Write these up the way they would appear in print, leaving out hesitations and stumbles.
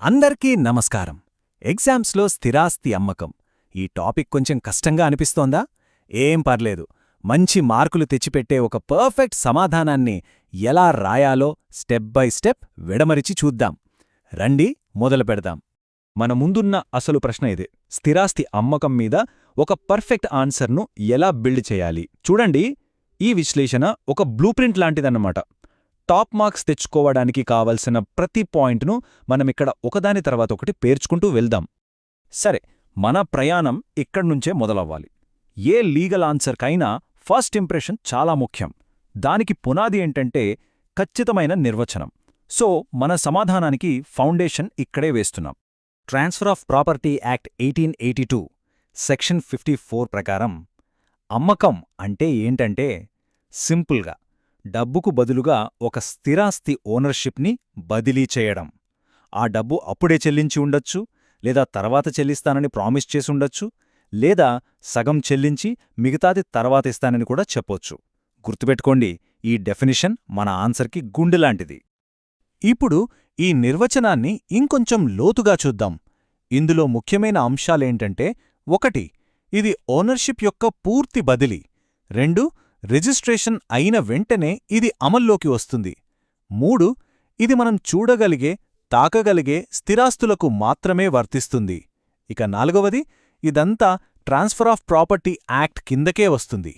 అందరికీ నమస్కారం. ఎగ్జామ్స్లో స్థిరాస్తి అమ్మకం ఈ టాపిక్ కొంచెం కష్టంగా అనిపిస్తోందా? ఏం పర్లేదు, మంచి మార్కులు తెచ్చిపెట్టే ఒక పర్ఫెక్ట్ సమాధానాన్ని ఎలా రాయాలో స్టెప్ బై స్టెప్ విడమరిచి చూద్దాం. రండి మొదలు పెడదాం. మన ముందున్న అసలు ప్రశ్న ఇదే: స్థిరాస్తి అమ్మకం మీద ఒక పర్ఫెక్ట్ ఆన్సర్ను ఎలా బిల్డ్ చేయాలి? చూడండి, ఈ విశ్లేషణ ఒక బ్లూప్రింట్ లాంటిదన్నమాట. టాప్ మార్క్స్ తెచ్చుకోవడానికి కావలసిన ప్రతి పాయింట్ను మనమిక్కడ ఒకదాని తర్వాత ఒకటి పేర్చుకుంటూ వెళ్దాం. సరే, మన ప్రయాణం ఇక్కడ్నుంచే మొదలవ్వాలి. ఏ లీగల్ ఆన్సర్కైనా ఫస్ట్ ఇంప్రెషన్ చాలా ముఖ్యం. దానికి పునాది ఏంటంటే ఖచ్చితమైన నిర్వచనం. సో మన సమాధానానికి ఫౌండేషన్ ఇక్కడే వేస్తున్నాం. Transfer of property act 1882 section 54 ప్రకారం అమ్మకం అంటే ఏంటంటే సింపుల్గా డబ్బుకు బదులుగా ఒక స్థిరాస్తి ఓనర్షిప్ని బదిలీ చేయడం. ఆ డబ్బు అప్పుడే చెల్లించి ఉండొచ్చు, లేదా తర్వాత చెల్లిస్తానని ప్రామిస్ చేసుండొచ్చు, లేదా సగం చెల్లించి మిగతాది తర్వాత ఇస్తానని కూడా చెప్పొచ్చు. గుర్తుపెట్టుకోండి, ఈ డెఫినిషన్ మన ఆన్సర్కి గుండెలాంటిది. ఇప్పుడు ఈ నిర్వచనాన్ని ఇంకొంచెం లోతుగా చూద్దాం. ఇందులో ముఖ్యమైన అంశాలేంటంటే: 1. ఇది ఓనర్షిప్ యొక్క పూర్తి బదిలీ. 2. రిజిస్ట్రేషన్ అయిన వెంటనే ఇది అమల్లోకి వస్తుంది. 3. ఇది మనం చూడగలిగే, తాకగలిగే స్థిరాస్తులకు మాత్రమే వర్తిస్తుంది. ఇక 4వది, ఇదంతా ట్రాన్స్ఫర్ ఆఫ్ ప్రాపర్టీ యాక్ట్ కిందకే వస్తుంది.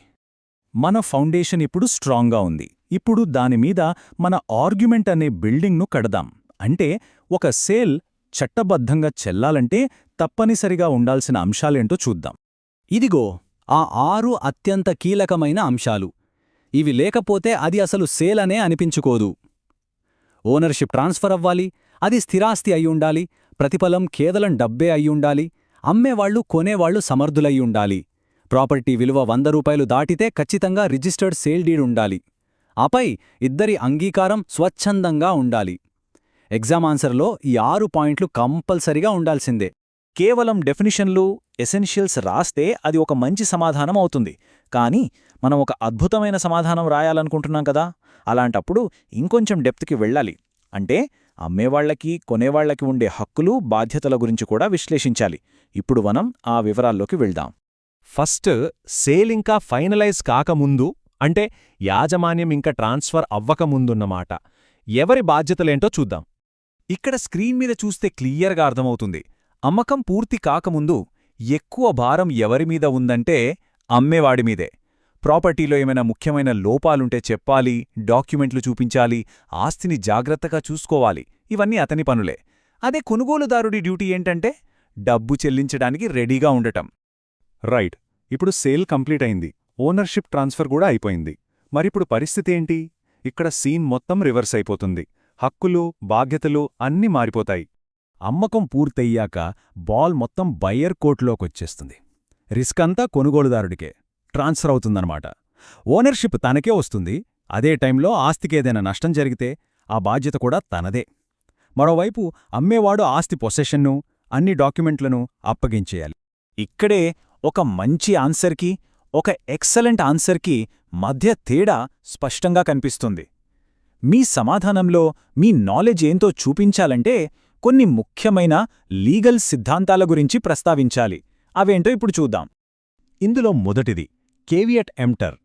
మన ఫౌండేషన్ ఇప్పుడు స్ట్రాంగ్గా ఉంది. ఇప్పుడు దానిమీద మన ఆర్గ్యుమెంట్ అనే బిల్డింగ్ను కడదాం. అంటే ఒక సేల్ చట్టబద్ధంగా చెల్లాలంటే తప్పనిసరిగా ఉండాల్సిన అంశాలేంటో చూద్దాం. ఇదిగో ఆ 6 అత్యంత కీలకమైన అంశాలు. ఇవి లేకపోతే అది అసలు సేల్ అనే అనిపించుకోదు. ఓనర్షిప్ ట్రాన్స్ఫర్ అవ్వాలి, అది స్థిరాస్తి అయ్యుండాలి, ప్రతిఫలం కేవలం డబ్బే అయ్యుండాలి, అమ్మేవాళ్లు కొనేవాళ్లు సమర్థులయ్యుండాలి, ప్రాపర్టీ విలువ 100 రూపాయలు దాటితే ఖచ్చితంగా రిజిస్టర్డ్ సేల్ డీడ్ ఉండాలి, ఆపై ఇద్దరి అంగీకారం స్వచ్ఛందంగా ఉండాలి. ఎగ్జామ్ ఆన్సర్లో ఈ 6 పాయింట్లు కంపల్సరిగా ఉండాల్సిందే. కేవలం డెఫినిషన్లు, ఎసెన్షియల్స్ రాస్తే అది ఒక మంచి సమాధానం అవుతుంది. కానీ మనం ఒక అద్భుతమైన సమాధానం రాయాలనుకుంటున్నాం కదా, అలాంటప్పుడు ఇంకొంచెం డెప్త్కి వెళ్ళాలి. అంటే అమ్మేవాళ్లకి, కొనేవాళ్లకి ఉండే హక్కులు, బాధ్యతల గురించి కూడా విశ్లేషించాలి. ఇప్పుడు మనం ఆ వివరాల్లోకి వెళ్దాం. ఫస్ట్, సేల్ ఇంకా ఫైనలైజ్ కాకముందు, అంటే యాజమాన్యం ఇంకా ట్రాన్స్ఫర్ అవ్వకముందున్నమాట, ఎవరి బాధ్యతలేంటో చూద్దాం. ఇక్కడ స్క్రీన్ మీద చూస్తే క్లియర్గా అర్థమవుతుంది. అమ్మకం పూర్తి కాకముందు ఎక్కువ భారం ఎవరిమీద ఉందంటే అమ్మేవాడిమీదే. ప్రాపర్టీలో ఏమైనా ముఖ్యమైన లోపాలుంటే చెప్పాలి, డాక్యుమెంట్లు చూపించాలి, ఆస్తిని జాగ్రత్తగా చూసుకోవాలి. ఇవన్నీ అతని పనులే. అదే కొనుగోలుదారుడి డ్యూటీ ఏంటంటే డబ్బు చెల్లించడానికి రెడీగా ఉండటం. రైట్. ఇప్పుడు సేల్ కంప్లీట్ అయింది, ఓనర్షిప్ ట్రాన్స్ఫర్ కూడా అయిపోయింది. మరిప్పుడు పరిస్థితి ఏంటి? ఇక్కడ సీన్ మొత్తం రివర్స్ అయిపోతుంది. హక్కులు, బాధ్యతలు అన్నీ మారిపోతాయి. అమ్మకం పూర్తయ్యాక బాల్ మొత్తం బయ్యర్ కోర్టులోకొచ్చేస్తుంది. రిస్క్ అంతా కొనుగోలుదారుడికే ట్రాన్స్ఫర్ అవుతుందన్నమాట. ఓనర్షిప్ తనకే వస్తుంది. అదే టైంలో ఆస్తికేదైనా నష్టం జరిగితే ఆ బాధ్యత కూడా తనదే. మరోవైపు అమ్మేవాడు ఆస్తి పొసెషన్ను, అన్ని డాక్యుమెంట్లను అప్పగించేయాలి. ఇక్కడే ఒక మంచి ఆన్సర్కి, ఒక ఎక్సలెంట్ ఆన్సర్కి మధ్య తేడా స్పష్టంగా కనిపిస్తుంది. మీ సమాధానంలో మీ నాలెడ్జ్ ఏంతో చూపించాలంటే కొన్ని ముఖ్యమైన లీగల్ సిద్ధాంతాల గురించి ప్రస్తావించాలి. అవేంటో ఇప్పుడు చూద్దాం. ఇందులో మొదటిది కేవియట్ ఎంప్టర్.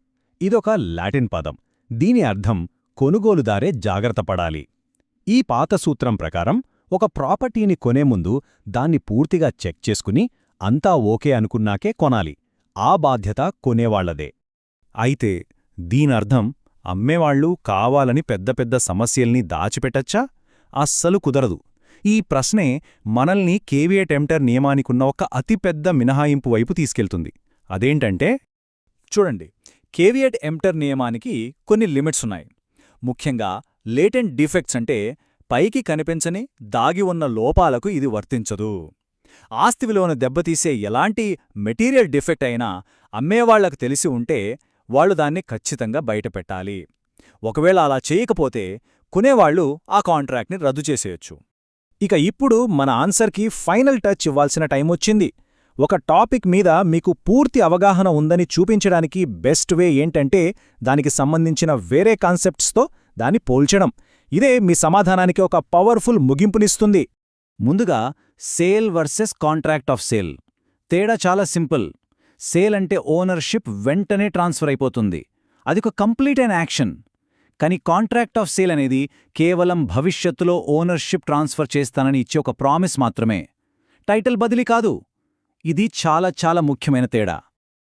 ఇదొక లాటిన్ పదం. దీని అర్థం కొనుగోలుదారే జాగ్రత్తపడాలి. ఈ పాత సూత్రం ప్రకారం ఒక ప్రాపర్టీని కొనే ముందు దాన్ని పూర్తిగా చెక్ చేసుకుని అంతా ఓకే అనుకున్నాకే కొనాలి. ఆ బాధ్యత కొనేవాళ్లదే. అయితే దీనర్థం అమ్మేవాళ్లు కావాలని పెద్ద పెద్ద సమస్యల్ని దాచిపెట్టచ్చా? అస్సలు కుదరదు. ఈ ప్రశ్నే మనల్ని కేవియట్ ఎంప్టర్ నియమానికున్న ఒక అతిపెద్ద మినహాయింపు వైపు తీసుకెళ్తుంది. అదేంటంటే, చూడండి, కేవియట్ ఎంప్టర్ నియమానికి కొన్ని లిమిట్స్ ఉన్నాయి. ముఖ్యంగా లేటెంట్ డిఫెక్ట్స్ అంటే పైకి కనిపించని, దాగి ఉన్న లోపాలకు ఇది వర్తించదు. ఆస్తి విలువను దెబ్బతీసే ఎలాంటి మెటీరియల్ డిఫెక్ట్ అయినా అమ్మేవాళ్లకు తెలిసి ఉంటే వాళ్లు దాన్ని ఖచ్చితంగా బయటపెట్టాలి. ఒకవేళ అలా చేయకపోతే కొనేవాళ్లు ఆ కాంట్రాక్ట్ని రద్దు చేసేయొచ్చు. ఇక ఇప్పుడు మన ఆన్సర్కి ఫైనల్ టచ్ ఇవ్వాల్సిన టైం వచ్చింది. ఒక టాపిక్ మీద మీకు పూర్తి అవగాహన ఉందని చూపించడానికి బెస్ట్ వే ఏంటంటే దానికి సంబంధించిన వేరే కాన్సెప్ట్స్తో దాన్ని పోల్చడం. ఇదే మీ సమాధానానికి ఒక పవర్ఫుల్ ముగింపునిస్తుంది. ముందుగా sale versus contract of sale. తేడా చాలా సింపుల్. సేల్ అంటే ఓనర్షిప్ వెంటనే ట్రాన్స్ఫర్ అయిపోతుంది. అదొక కంప్లీట్ అయిన యాక్షన్. కానీ కాంట్రాక్ట్ ఆఫ్ సేల్ అనేది కేవలం భవిష్యత్తులో ఓనర్షిప్ ట్రాన్స్ఫర్ చేస్తానని ఇచ్చే ఒక ప్రామిస్ మాత్రమే. టైటిల్ బదిలీ కాదు. ఇది చాలా చాలా ముఖ్యమైన తేడా.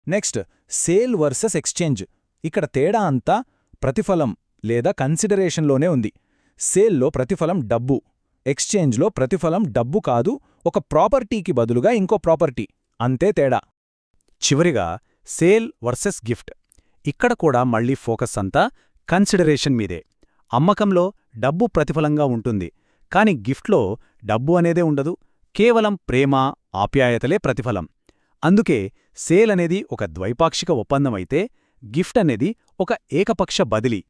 Next, sale versus exchange. ఇక్కడ తేడా అంతా ప్రతిఫలం లేదా కన్సిడరేషన్లోనే ఉంది. సేల్లో ప్రతిఫలం డబ్బు, ఎక్స్చేంజ్లో ప్రతిఫలం డబ్బు కాదు, ఒక ప్రాపర్టీకి బదులుగా ఇంకో ప్రాపర్టీ. అంతే తేడా. చివరిగా సేల్ వర్సెస్ గిఫ్ట్. ఇక్కడ కూడా మళ్ళీ ఫోకస్ అంతా కన్సిడరేషన్ మీదే. అమ్మకంలో డబ్బు ప్రతిఫలంగా ఉంటుంది, కాని గిఫ్ట్లో డబ్బు అనేదే ఉండదు, కేవలం ప్రేమ, ఆప్యాయతలే ప్రతిఫలం. అందుకే సేల్ అనేది ఒక ద్వైపాక్షిక ఒప్పందమైతే గిఫ్ట్ అనేది ఒక ఏకపక్ష బదిలీ.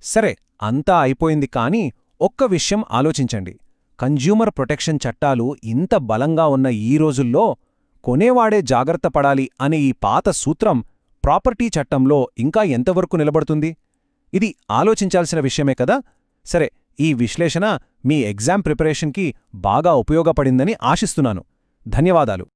సరే, అంతా అయిపోయింది, కానీ ఒక్క విషయం ఆలోచించండి. కన్జ్యూమర్ ప్రొటెక్షన్ చట్టాలు ఇంత బలంగా ఉన్న ఈ రోజుల్లో కొనేవాడే జాగ్రత్త పడాలి అనే ఈ పాత సూత్రం ప్రాపర్టీ చట్టంలో ఇంకా ఎంతవరకు నిలబడుతుంది? ఇది ఆలోచించాల్సిన విషయమే కదా. సరే, ఈ విశ్లేషణ మీ ఎగ్జామ్ ప్రిపరేషన్కి బాగా ఉపయోగపడిందని ఆశిస్తున్నాను. ధన్యవాదాలు.